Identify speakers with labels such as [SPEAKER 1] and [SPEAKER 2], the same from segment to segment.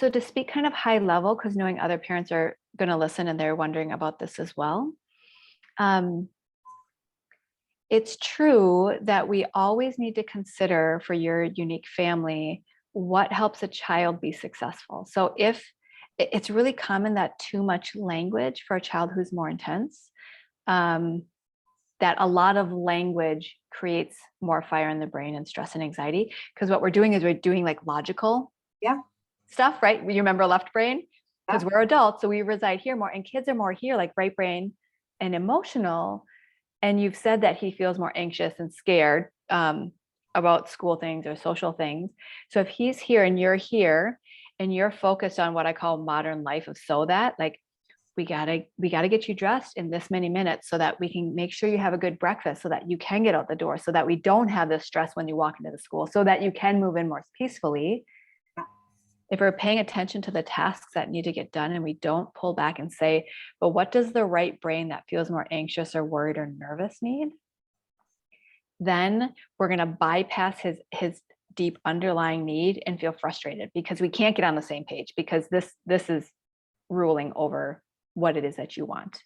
[SPEAKER 1] So to speak kind of high level, because knowing other parents are going to listen and they're wondering about this as well. It's true that we always need to consider for your unique family what helps a child be successful. So if it's really common that too much language for a child who's more intense, that a lot of language creates more fire in the brain and stress and anxiety. Because what we're doing is we're doing like logical stuff, right? You remember left brain? Because we're adults, so we reside here more, and kids are more here, like right brain and emotional. And you've said that he feels more anxious and scared about school things or social things. So if he's here and you're focused on what I call modern life of so that, like, we gotta get you dressed in this many minutes so that we can make sure you have a good breakfast so that you can get out the door, so that we don't have this stress when you walk into the school, so that you can move in more peacefully. If we're paying attention to the tasks that need to get done and we don't pull back and say, but what does the right brain that feels more anxious or worried or nervous need? Then we're going to bypass his deep underlying need and feel frustrated because we can't get on the same page, because this is ruling over what it is that you want.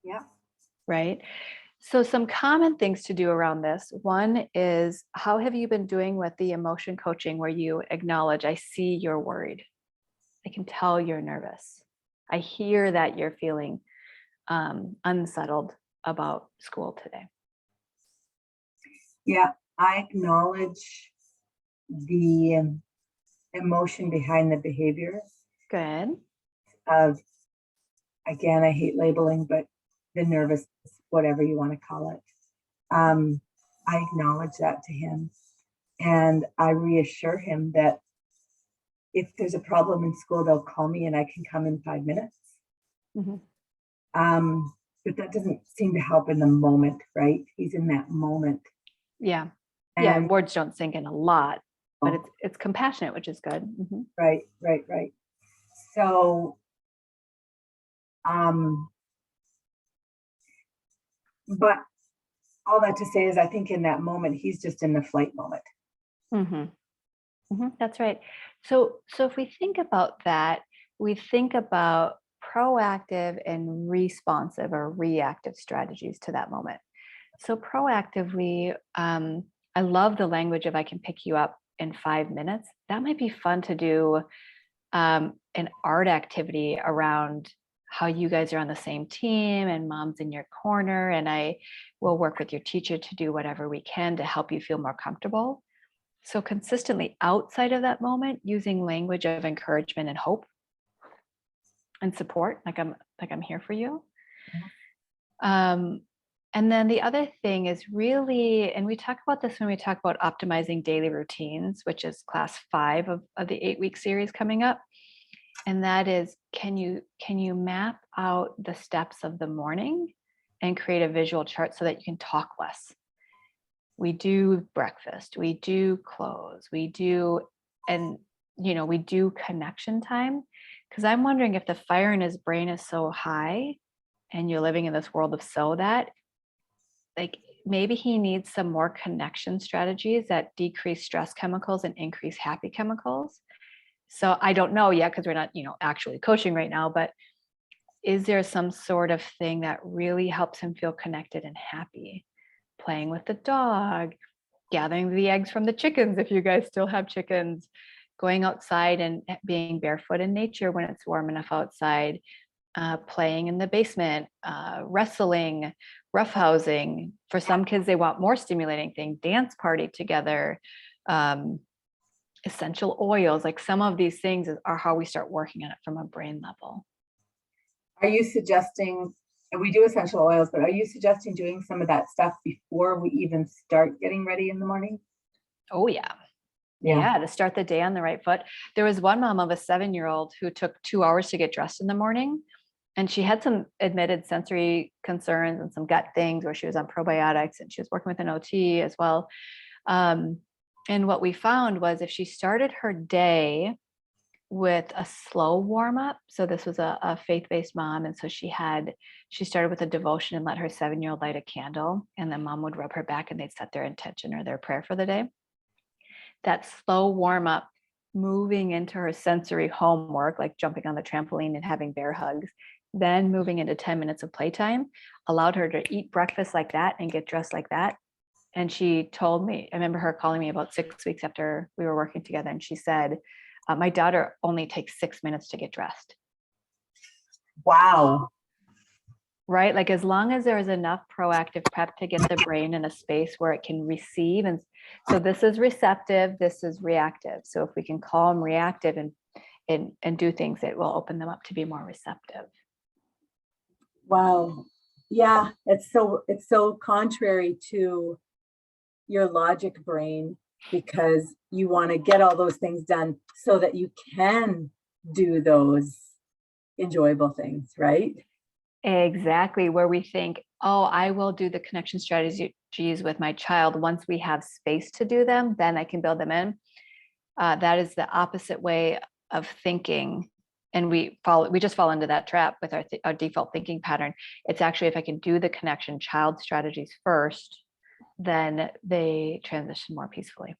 [SPEAKER 2] Yeah.
[SPEAKER 1] Right. So some common things to do around this. One is, how have you been doing with the emotion coaching where you acknowledge, I see you're worried. I can tell you're nervous. I hear that you're feeling unsettled about school today.
[SPEAKER 2] Yeah, I acknowledge the emotion behind the behavior
[SPEAKER 1] Good.
[SPEAKER 2] of, again, I hate labeling, but the nervous, whatever you want to call it. I acknowledge that to him, and I reassure him that if there's a problem in school, they'll call me and I can come in 5 minutes.
[SPEAKER 1] Mm-hmm.
[SPEAKER 2] But that doesn't seem to help in the moment, right? He's in that moment.
[SPEAKER 1] Yeah.
[SPEAKER 2] And
[SPEAKER 1] yeah. Words don't sink in a lot, but it's compassionate, which is good. Mm-hmm.
[SPEAKER 2] Right. So, but all that to say is, I think in that moment, he's just in the flight moment.
[SPEAKER 1] Mm-hmm. Mm-hmm. That's right. So if we think about that, we think about proactive and responsive or reactive strategies to that moment. So proactively, I love the language of I can pick you up in 5 minutes. That might be fun to do an art activity around how you guys are on the same team and mom's in your corner, and I will work with your teacher to do whatever we can to help you feel more comfortable. So consistently outside of that moment, using language of encouragement and hope and support, like I'm here for you. And then the other thing is really, and we talk about this when we talk about optimizing daily routines, which is class 5 of the 8-week series coming up. And that is, can you map out the steps of the morning and create a visual chart so that you can talk less? We do breakfast, we do clothes, we do connection time. Because I'm wondering if the fire in his brain is so high and you're living in this world of so that, like, maybe he needs some more connection strategies that decrease stress chemicals and increase happy chemicals. So I don't know yet, because we're not, actually coaching right now, but is there some sort of thing that really helps him feel connected and happy? Playing with the dog, gathering the eggs from the chickens if you guys still have chickens, going outside and being barefoot in nature when it's warm enough outside, playing in the basement, wrestling, roughhousing. For some kids, they want more stimulating thing, dance party together, essential oils. Like, some of these things are how we start working on it from a brain level.
[SPEAKER 2] Are you suggesting, and we do essential oils, but are you suggesting doing some of that stuff before we even start getting ready in the morning?
[SPEAKER 1] Oh, yeah. Yeah, to start the day on the right foot. There was one mom of a 7-year-old who took 2 hours to get dressed in the morning. And she had some admitted sensory concerns and some gut things where she was on probiotics, and she was working with an OT as well. And what we found was, if she started her day with a slow warm up, so this was a faith-based mom, and so she started with a devotion and let her 7-year-old light a candle, and then mom would rub her back and they'd set their intention or their prayer for the day. That slow warm up moving into her sensory homework, like jumping on the trampoline and having bear hugs, then moving into 10 minutes of playtime, allowed her to eat breakfast like that and get dressed like that. And she told me, I remember her calling me about 6 weeks after we were working together, and she said, my daughter only takes 6 minutes to get dressed.
[SPEAKER 2] Wow.
[SPEAKER 1] Right? Like as long as there is enough proactive prep to get the brain in a space where it can receive. And so this is receptive, this is reactive. So if we can calm reactive and do things, it will open them up to be more receptive.
[SPEAKER 2] Wow. Yeah, it's so contrary to your logic brain, because you want to get all those things done so that you can do those enjoyable things, right?
[SPEAKER 1] Exactly, where we think, oh, I will do the connection strategies with my child once we have space to do them, then I can build them in. That is the opposite way of thinking. And we just fall into that trap with our default thinking pattern. It's actually, if I can do the connection child strategies first, then they transition more peacefully.